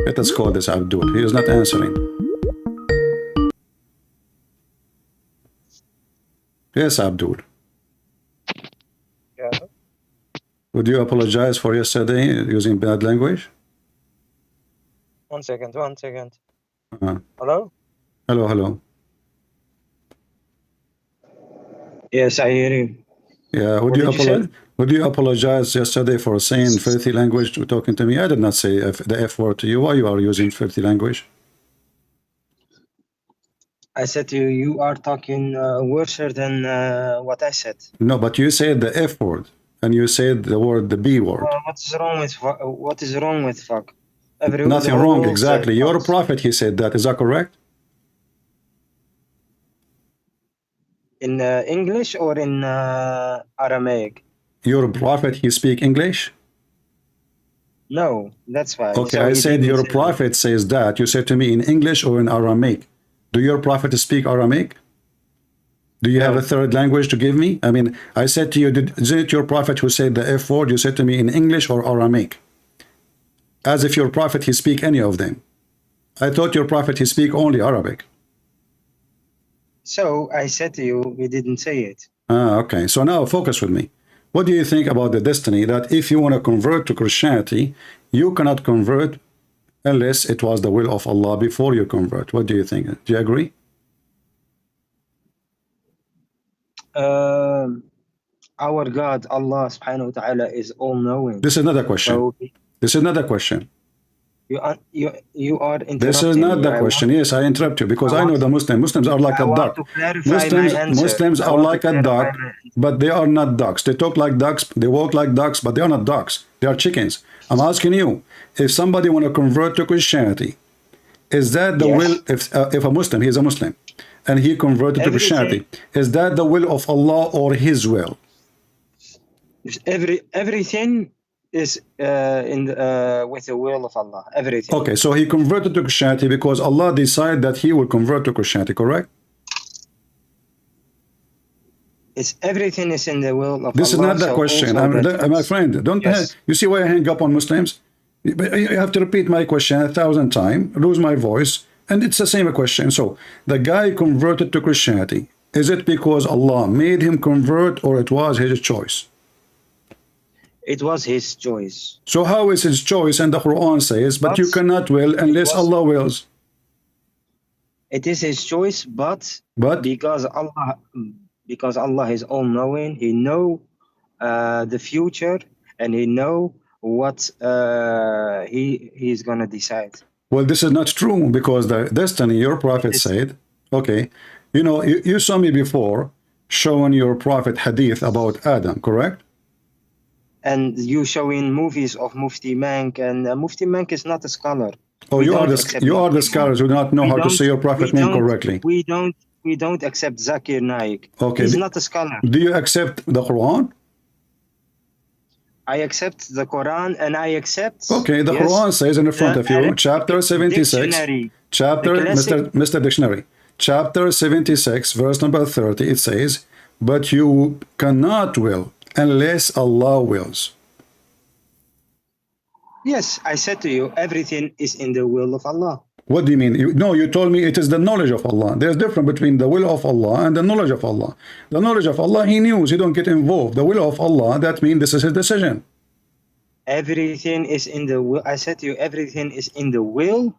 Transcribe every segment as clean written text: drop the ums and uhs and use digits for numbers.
Let us call this Abdul. He is not answering. Yes, Abdul. Yeah. Would you apologize for yesterday using bad language? 1 second, 1 second. Uh, Hello? hello, hello. Yes, I hear you. Yeah, What did you say? would you apologize yesterday for saying filthy language to talking to me? I did not say the F word to you. Why you are using filthy language? I said to you, you are talking worse than what I said. No, but you said the F word, and you said the word, the B word. What's wrong with what is wrong with fuck? Nothing the whole wrong, world exactly. Your fucks. prophet, he said that. Is that correct? In English or in Aramaic? Your prophet, he speak English? No, that's why. Okay, So I he said didn't your say it. prophet says that. You said to me in English or in Aramaic. Do your prophet speak Aramaic? Do you have No. a third language to give me? I mean, I said to you, isn't it your prophet who said the F word? You said to me in English or Aramaic. As if your prophet, he speak any of them. I thought your prophet, he speak only Arabic. So I said to you, he didn't say it. Ah, okay. So now focus with me. What do you think about the destiny that if you want to convert to Christianity, you cannot convert unless it was the will of Allah before you convert? What do you think? Do you agree? Our God, Allah subhanahu wa ta'ala, is all-knowing. This is not a question. So This is not a question. you are interrupting This is not me. the question. Yes, I interrupt you because I know the Muslims are like I a want duck. to clarify my answer. Muslims I are want to like a clarify duck, my answer. but they are not ducks. They talk like ducks, they walk like ducks, but they are not ducks. They are chickens. I'm asking you, if somebody want to convert to Christianity, is that the Yes. will, if a Muslim, he is a Muslim, and he converted to Christianity, is that the will of Allah or his will? Everything is with the will of Allah. Everything. Okay, so he converted to Christianity because Allah decided that he will convert to Christianity, correct? Everything is in the will of Allah. This is not the question. My friend, don't you see why I hang up on Muslims? You have to repeat my question 1,000 times, lose my voice, and it's the same question. So the guy converted to Christianity. Is it because Allah made him convert or it was his choice? It was his choice. So how is his choice? And the Quran says, but you cannot will unless Allah wills. It is his choice, but because Allah is all-knowing, he know the future, and he know what he's gonna decide. Well, this is not true because the destiny, your prophet said, okay, you know, you saw me before showing your prophet hadith about Adam, correct? And you showing movies of Mufti Mank, and Mufti Mank is not a scholar. Oh, you are the scholars who do not know how to say your prophet name correctly. We don't accept Zakir Naik. Okay. He's not a scholar. Do you accept the Quran? I accept the Quran, and I accept. Okay, the Quran says in the front of you, chapter 76, chapter, Mr. Dictionary, chapter 76, verse number 30, it says, but you cannot will unless Allah wills. Yes, I said to you, everything is in the will of Allah. What do you mean? No, you told me it is the knowledge of Allah. There's a difference between the will of Allah and the knowledge of Allah. The knowledge of Allah, he knew, he don't get involved. The will of Allah, that means this is his decision. Everything is in the will. I said to you, everything is in the will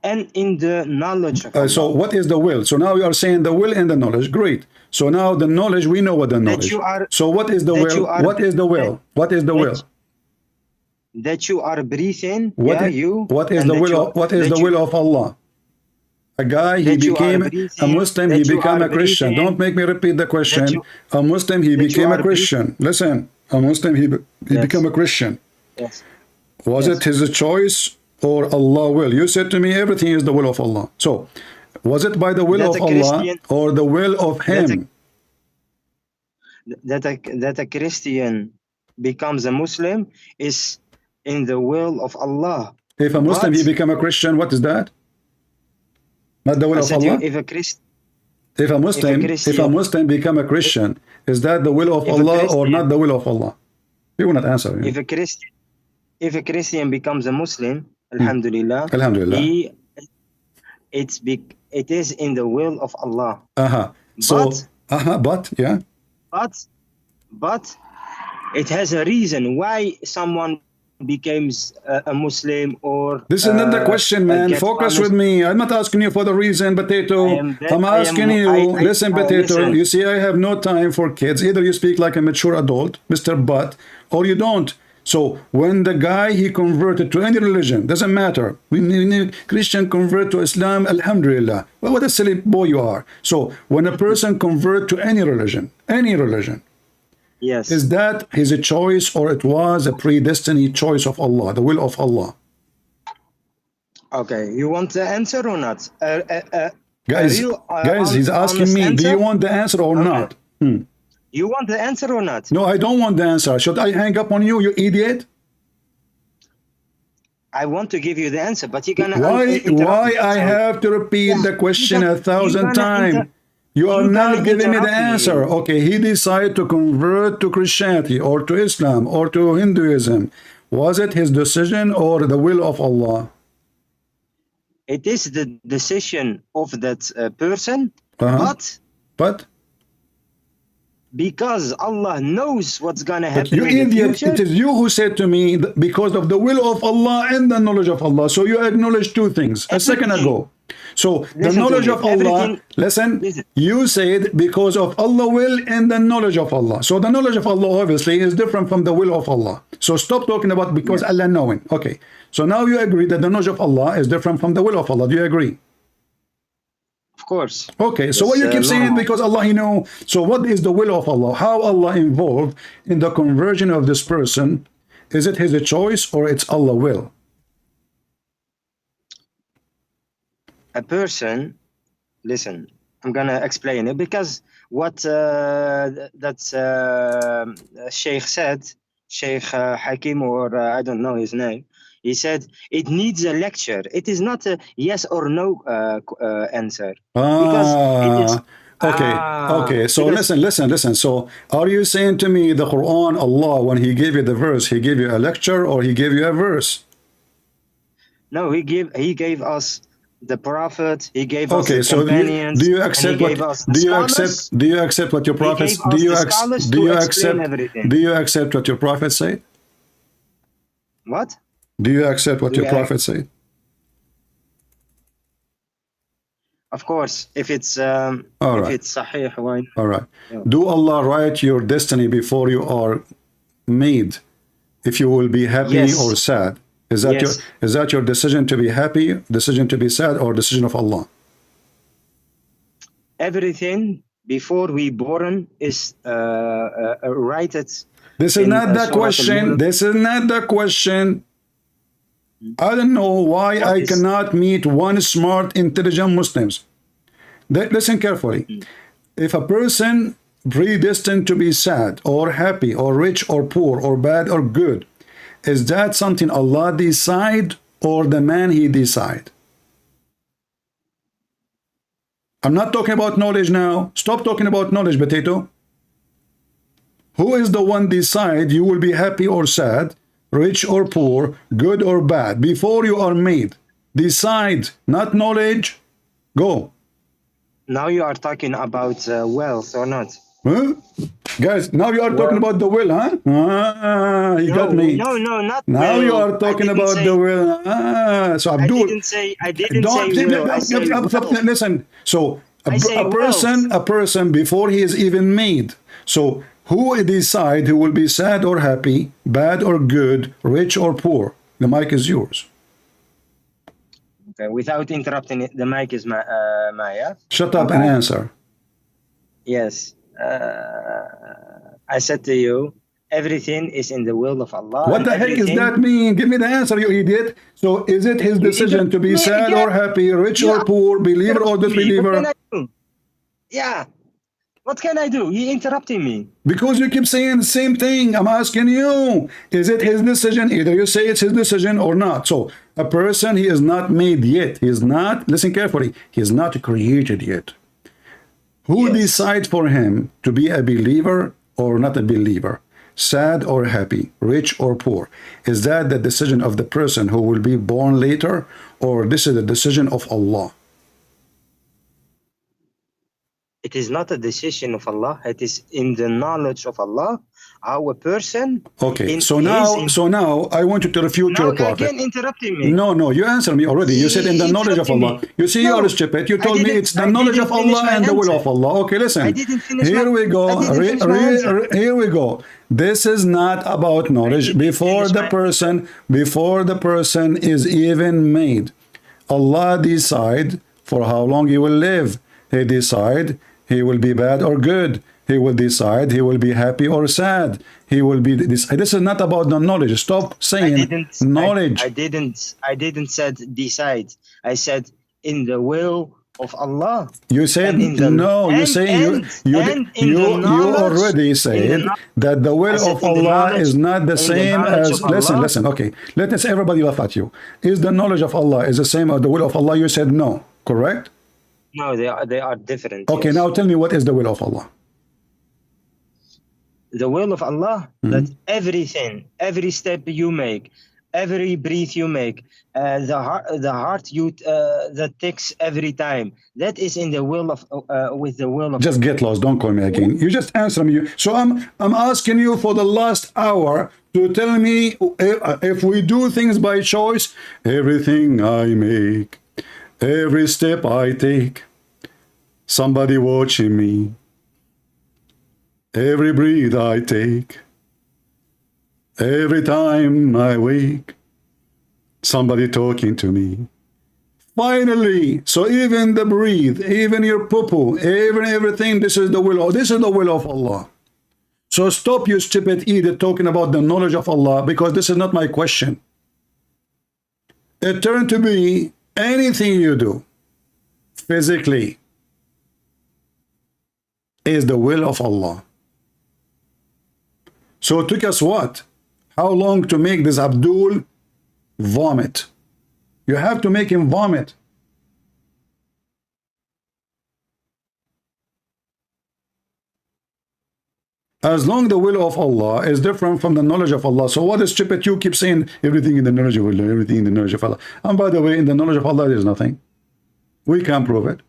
and in the knowledge of Allah. So what is the will? So now you are saying the will and the knowledge. Great. So now the knowledge, we know what the knowledge. So what is the will? What is the will? What is the will? That you are breathing. What is the will? What is the will of Allah? A guy, he became a Muslim, he became a Christian. Don't make me repeat the question. A Muslim, he became a Christian. Listen, a Muslim, he became a Christian. Yes. Was it his choice or Allah will? You said to me everything is the will of Allah. So Was it by the will that of a Allah Christian, or the will of him? that a Christian becomes a Muslim is in the will of Allah. If a Muslim, But he become a Christian, what is that? Not the will I of said, you, Allah? if a Christian, If a Muslim become a Christian, is that the will of if a Allah or Christian, not the will of Allah? You will not answer. if a Christian, if a Christian becomes a Muslim, Hmm. Alhamdulillah, Alhamdulillah. it is in the will of Allah. So, but, yeah. But it has a reason why someone becomes a Muslim or This is not the question, man. Focus with me. I'm not asking you for the reason, Potato. I'm asking you, listen, Potato. Listen. You see, I have no time for kids. Either you speak like a mature adult, Mr. Butt, or you don't. So when the guy, he converted to any religion, doesn't matter. When a Christian convert to Islam, Alhamdulillah. Well, what a silly boy you are. So when a person convert to any religion, yes, is that his choice or it was a predestined choice of Allah, the will of Allah? Okay, you want the answer or not? Guys, he's asking me, do you want the answer or not? You want the answer or not? No, I don't want the answer. Should I hang up on you, you idiot? I want to give you the answer, but you're gonna why I have to repeat the question 1,000 times? You are not giving me the answer. Okay, he decided to convert to Christianity or to Islam or to Hinduism. Was it his decision or the will of Allah? It is the decision of that person, but because Allah knows what's gonna happen you in the idiot, future. it is you who said to me because of the will of Allah and the knowledge of Allah. So you acknowledged two things a second ago. So the knowledge of Allah, listen, you said because of Allah will and the knowledge of Allah. So the knowledge of Allah obviously is different from the will of Allah. So stop talking about because Allah knowing. Okay, so now you agree that the knowledge of Allah is different from the will of Allah. Do you agree? Of course. Okay, so what you keep saying because Allah, you know, so what is the will of Allah? How Allah involved in the conversion of this person? Is it his choice or it's Allah will? A person, listen, I'm gonna explain it because what that Sheikh said, Sheikh Hakim, or I don't know his name, he said it needs a lecture. It is not a yes or no answer. Because it is, okay. So listen. So are you saying to me the Quran, Allah, when he gave you the verse, he gave you a lecture or he gave you a verse? No, he gave us the Prophet, he gave us the companions. Do you accept what your prophets do you accept what your prophet said? What? Do you accept what your prophet said? Of course, if it's sahih, why? All right. Yeah. Do Allah write your destiny before you are made? If you will be happy or sad? Is that your decision to be happy, decision to be sad, or decision of Allah? Everything before we born is righted. This is not the question. This is not the question. I don't know why I cannot meet one smart, intelligent Muslims. Listen carefully. If a person predestined to be sad or happy or rich or poor or bad or good, is that something Allah decide or the man he decide? I'm not talking about knowledge now. Stop talking about knowledge, Potato. Who is the one decide you will be happy or sad, rich or poor, good or bad, before you are made? Decide, not knowledge. Go. Now you are talking about wealth or not? Huh? Guys, now you are talking about the will, huh? You got me. No, not now will. You are talking about the will. So Abdul, I didn't say will. Listen. So a person before he is even made. So who decide who will be sad or happy, bad or good, rich or poor? The mic is yours. Okay, without interrupting it, the mic is Maya. Shut up and answer. Yes. I said to you, Everything is in the will of Allah. What the heck does that mean? Give me the answer, you idiot. So is it his decision to be sad or happy, rich or poor, believer or disbeliever? What can I do? Yeah. What can I do? You're interrupting me. Because you keep saying the same thing. I'm asking you. Is it his decision? Either you say it's his decision or not. So a person, he is not made yet. He is not, listen carefully, he is not created yet. Who decides for him to be a believer or not a believer? Sad or happy, rich or poor? Is that the decision of the person who will be born later, or this is the decision of Allah? It is not a decision of Allah. It is in the knowledge of Allah. How a person. Okay, so now I want you to refute your prophet. Again interrupting me. No, you answered me already. You said in the knowledge of Allah. You see, you are stupid. You told me it's the knowledge of Allah and the will of Allah. Okay, listen. I didn't finish. Here we go. Here we go. This is not about knowledge before the person is even made. Allah decide for how long he will live. He decide he will be bad or good. He will decide he will be happy or sad. He will be this. This is not about the knowledge. Stop saying knowledge. I didn't said decide. I said in the will of Allah. You said no. You say you already said that the will of Allah is not the same as. Listen. Okay, let us everybody laugh at you. Is the knowledge of Allah is the same as the will of Allah? You said no. Correct? No, they are different. Okay, yes. Now tell me what is the will of Allah? The will of Allah, that everything, every step you make, every breath you make, the heart you that takes every time, that is in the will of with the will of. Just get lost. Don't call me again. You just answer me. So I'm asking you for the last hour to tell me if we do things by choice, everything I make, every step I take, somebody watching me. Every breath I take, every time I wake, somebody talking to me. Finally, so even the breathe, even your poo-poo, even everything, this is the will of Allah. So stop, you stupid idiot, talking about the knowledge of Allah, because this is not my question. It turned to be anything you do physically is the will of Allah. So it took us what? How long to make this Abdul vomit? You have to make him vomit. As long the will of Allah is different from the knowledge of Allah. So what is stupid? You keep saying everything in the knowledge of Allah, everything in the knowledge of Allah. And by the way, in the knowledge of Allah, there is nothing. We can't prove it.